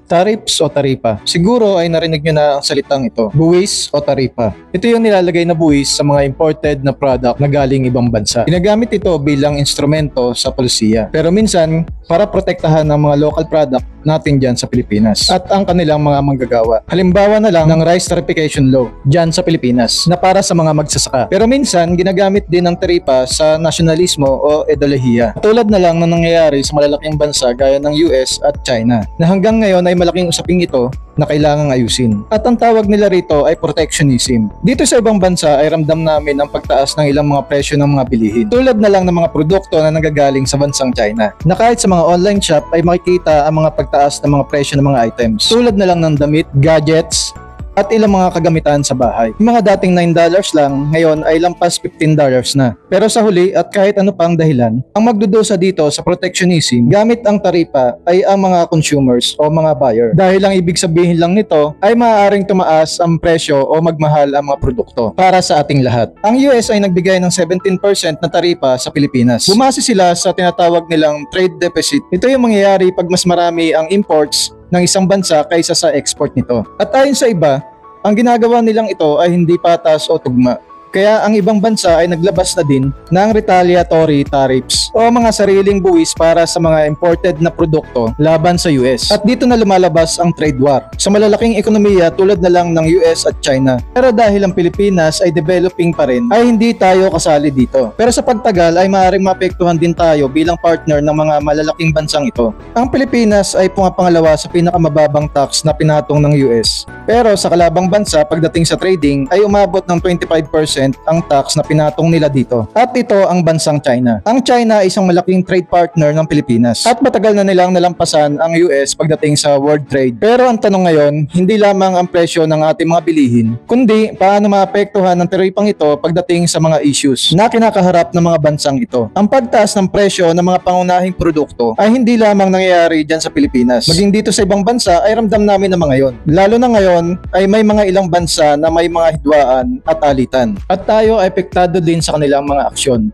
Tariffs o taripa. Siguro ay narinig nyo na ang salitang ito, buwis o taripa. Ito yung nilalagay na buwis sa mga imported na product na galing ibang bansa. Ginagamit ito bilang instrumento sa polisiya. Pero minsan, para protektahan ang mga local product natin dyan sa Pilipinas at ang kanilang mga manggagawa. Halimbawa na lang ng Rice Tarification Law dyan sa Pilipinas na para sa mga magsasaka. Pero minsan, ginagamit din ng taripa sa nasyonalismo o ideolohiya. Tulad na lang na nangyayari sa malalaking bansa gaya ng US at China na hanggang ngayon ay malaking usaping ito na kailangang ayusin. At ang tawag nila rito ay protectionism. Dito sa ibang bansa ay ramdam namin ang pagtaas ng ilang mga presyo ng mga bilihin. Tulad na lang ng mga produkto na nanggagaling sa bansang China. Na kahit sa mga online shop ay makikita ang mga pagtaas ng mga presyo ng mga items. Tulad na lang ng damit, gadgets, at ilang mga kagamitan sa bahay. Yung mga dating $9 lang, ngayon ay lampas $15 na. Pero sa huli at kahit ano pang dahilan, ang magdudusa dito sa protectionism gamit ang taripa ay ang mga consumers o mga buyer. Dahil ang ibig sabihin lang nito ay maaaring tumaas ang presyo o magmahal ang mga produkto para sa ating lahat. Ang US ay nagbigay ng 17% na taripa sa Pilipinas. Bumase sila sa tinatawag nilang trade deficit. Ito yung mangyayari pag mas marami ang imports ng isang bansa kaysa sa export nito. At ayon sa iba, ang ginagawa nilang ito ay hindi patas o tugma. Kaya ang ibang bansa ay naglabas na din ng retaliatory tariffs o mga sariling buwis para sa mga imported na produkto laban sa US. At dito na lumalabas ang trade war sa malalaking ekonomiya tulad na lang ng US at China. Pero dahil ang Pilipinas ay developing pa rin, ay hindi tayo kasali dito. Pero sa pagtagal ay maaaring maapektuhan din tayo bilang partner ng mga malalaking bansang ito. Ang Pilipinas ay pumapangalawa sa pinakamababang tax na pinatong ng US. Pero sa kalabang bansa pagdating sa trading ay umabot ng 25% ang tax na pinatong nila dito. At ito ang bansang China. Ang China ay isang malaking trade partner ng Pilipinas at matagal na nilang nalampasan ang US pagdating sa world trade. Pero ang tanong ngayon, hindi lamang ang presyo ng ating mga bilihin, kundi paano maapektuhan ng taripang ito pagdating sa mga issues na kinakaharap ng mga bansang ito. Ang pagtaas ng presyo ng mga pangunahing produkto ay hindi lamang nangyayari dyan sa Pilipinas. Maging dito sa ibang bansa ay ramdam namin na mga yon. Lalo na ngayon ay may mga ilang bansa na may mga hidwaan at alitan. At tayo ay apektado din sa kanilang mga aksyon.